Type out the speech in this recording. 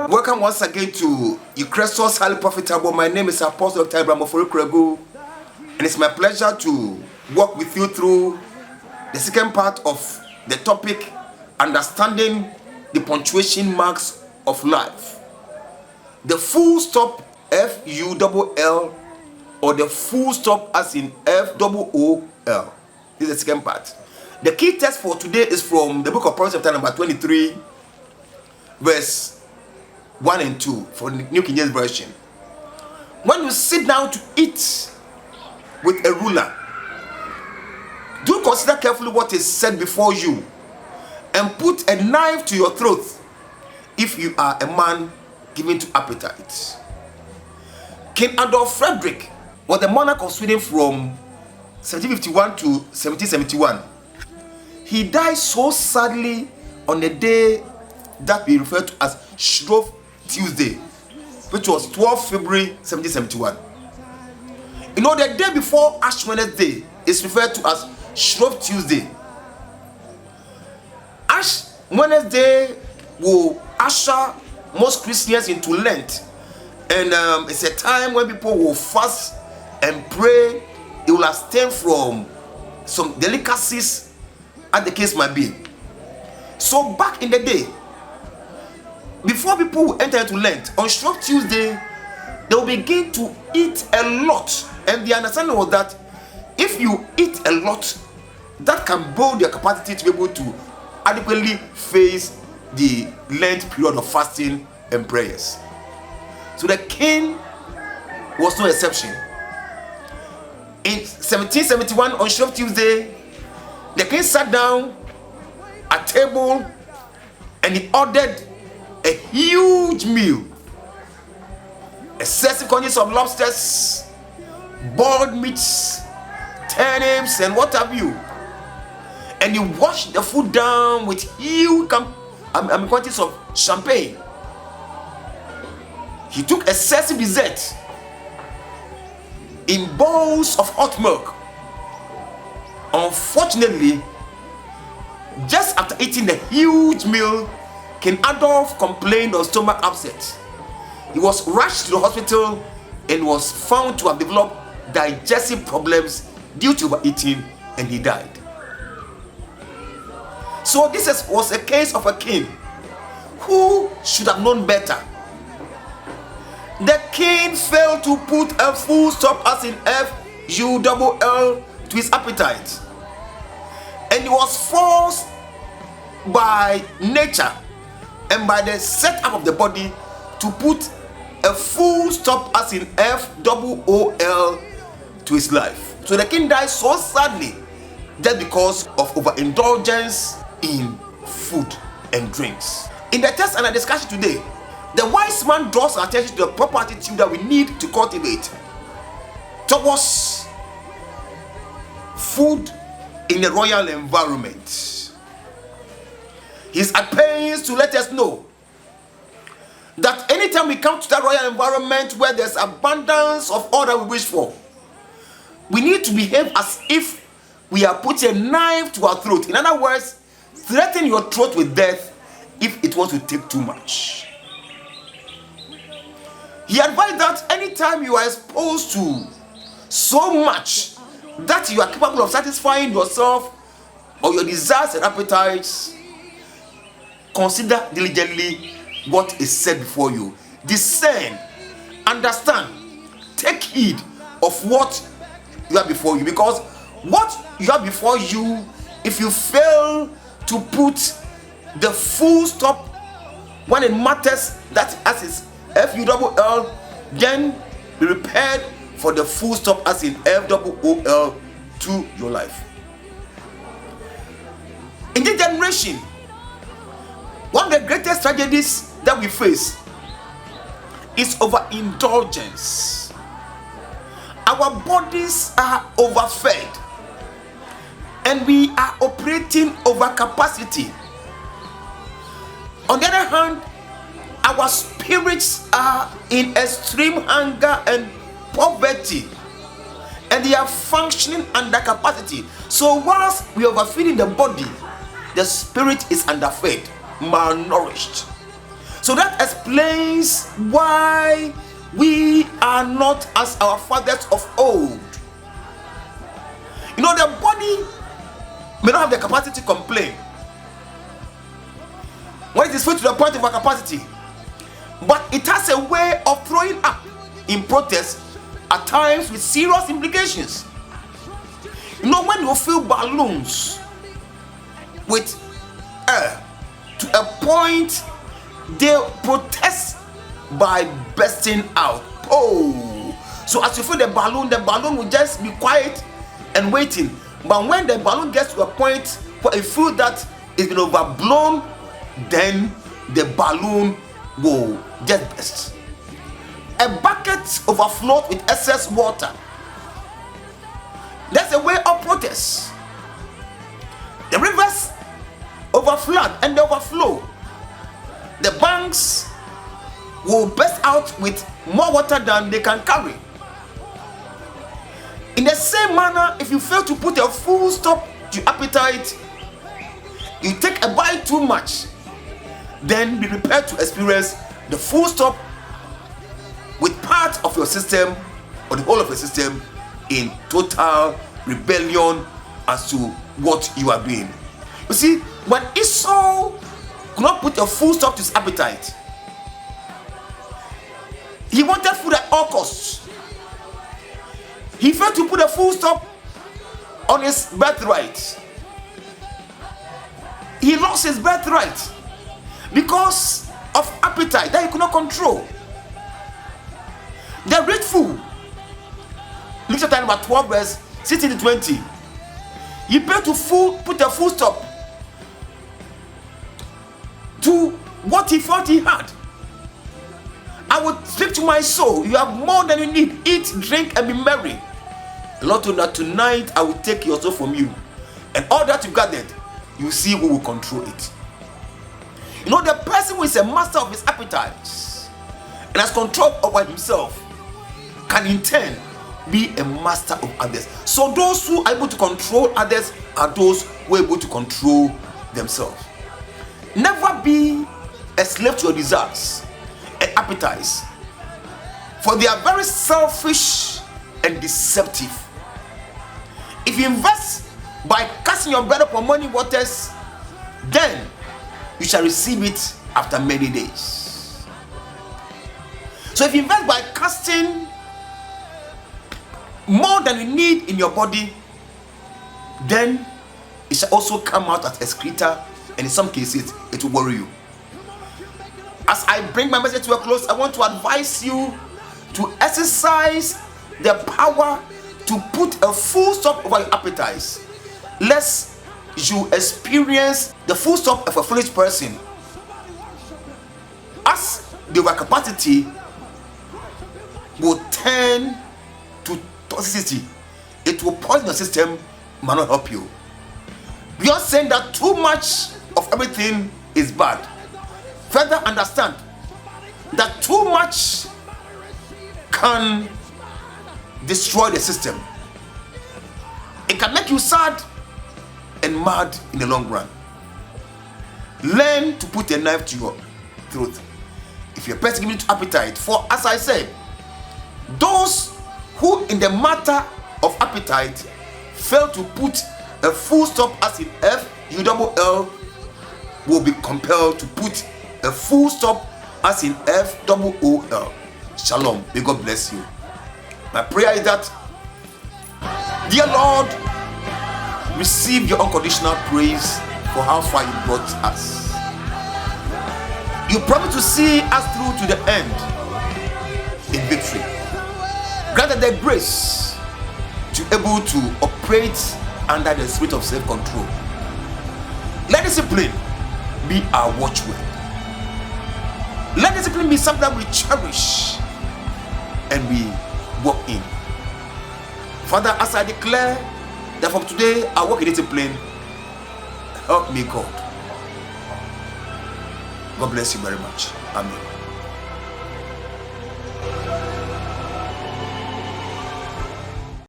Welcome once again to EUCHRESTOS Highly Profitable. My name is Apostle Dr. Ofori-Kuragu, and it's my pleasure to walk with you through the second part of the topic, understanding the punctuation marks of life. The full stop F-U-L-L or the full stop as in F-O-O-L. This is the second part. The key text for today is from the book of Proverbs chapter number 23, verse 1 and 2 for the New King James Version. When you sit down to eat with a ruler, do consider carefully what is said before you, and put a knife to your throat if you are a man given to appetite. King Adolf Frederick was the monarch of Sweden from 1751 to 1771. He died so sadly on the day that we refer to as Shrove Tuesday, which was 12 February 1771. You know, the day before Ash Wednesday is referred to as Shrove Tuesday. Ash Wednesday will usher most Christians into Lent, and it's a time when people will fast and pray. They will abstain from some delicacies, as the case might be. So back in the day, before people will enter into Lent, on Shrove Tuesday, they will begin to eat a lot. And the understanding was that if you eat a lot, that can build your capacity to be able to adequately face the Lent period of fasting and prayers. So the king was no exception. In 1771, on Shrove Tuesday, the king sat down at table and he ordered a huge meal, excessive quantities of lobsters, boiled meats, turnips, and what have you. And he washed the food down with huge quantities of champagne. He took excessive dessert in bowls of hot milk. Unfortunately, just after eating the huge meal, King Adolf complained of stomach upset. He was rushed to the hospital and was found to have developed digestive problems due to overeating, and he died. So this was a case of a king who should have known better. The king failed to put a full stop as in F-U-L-L to his appetite, and he was forced by nature and by the setup of the body to put a full stop as in F-O-O-L to his life. So the king died so sadly just because of overindulgence in food and drinks. In the text and the discussion today, the wise man draws our attention to the proper attitude that we need to cultivate towards food in a royal environment. He's at pains to let us know that anytime we come to that royal environment where there's abundance of all that we wish for, we need to behave as if we are putting a knife to our throat. In other words, threaten your throat with death if it wants to take too much. He advised that anytime you are exposed to so much that you are capable of satisfying yourself or your desires and appetites, consider diligently what is said before you. Discern, understand, take heed of what you have before you, because what you have before you, if you fail to put the full stop when it matters, that as is F-U-L-L, then be prepared for the full stop as in F-O-O-L to your life. In this generation, one of the greatest tragedies that we face is overindulgence. Our bodies are overfed and we are operating over capacity. On the other hand, our spirits are in extreme hunger and poverty, and they are functioning under capacity. So whilst we are overfeeding the body, the spirit is underfed, malnourished. So that explains why we are not as our fathers of old. You know, the body may not have the capacity to complain when it is filled to the point of our capacity, but it has a way of throwing up in protest at times with serious implications. You know, when you fill balloons with air to a point, they protest by bursting out. Oh, so as you fill the balloon will just be quiet and waiting. But when the balloon gets to a point where you feel that it's been overblown, then the balloon will just burst. A bucket overflowed with excess water. That's a way of protest. The rivers overflood and they overflow. The banks will burst out with more water than they can carry. In the same manner, if you fail to put a full stop to appetite, you take a bite too much, then be prepared to experience the full stop with part of your system or the whole of your system in total rebellion as to what you are doing. You see, when Esau could not put a full stop to his appetite, he wanted food at all costs. He failed to put a full stop on his birthright. He lost his birthright because of appetite that he could not control. The rich fool, Luke chapter number 12, verse 16 to 20. He failed to put a full stop to what he thought he had. I would speak to my soul, you have more than you need. Eat, drink, and be merry. The Lord told that tonight I will take your soul from you, and all that you gathered, you see who will control it. You know, the person who is a master of his appetites and has control over himself can in turn be a master of others. So those who are able to control others are those who are able to control themselves. Never be a slave to your desires and appetites, for they are very selfish and deceptive. If you invest by casting your bread upon many waters, then you shall receive it after many days. So if you invest by casting more than you need in your body, then it shall also come out as excreta, and in some cases it will worry you. As I bring my message to a close, I want to advise you to exercise the power to put a full stop over your appetites, lest you experience the full stop of a foolish person. As the overcapacity will turn to toxicity, it will poison your system, might not help you. We are saying that too much of everything is bad. Further understand that too much can destroy the system. It can make you sad and mad in the long run. Learn to put a knife to your throat if you're person giving to appetite. For as I said, those who in the matter of appetite fail to put a full stop, as in FULL, will be compelled to put a full stop, as in FOOL. Shalom. May God bless you. My prayer is that, dear Lord, receive your unconditional praise for how far you brought us. You promise to see us through to the end in victory. Grant the grace to be able to operate under the spirit of self-control. Let discipline be our watchword. Let discipline be something that we cherish and we walk in. Father, as I declare that from today I walk in discipline, help me, God. God bless you very much. Amen.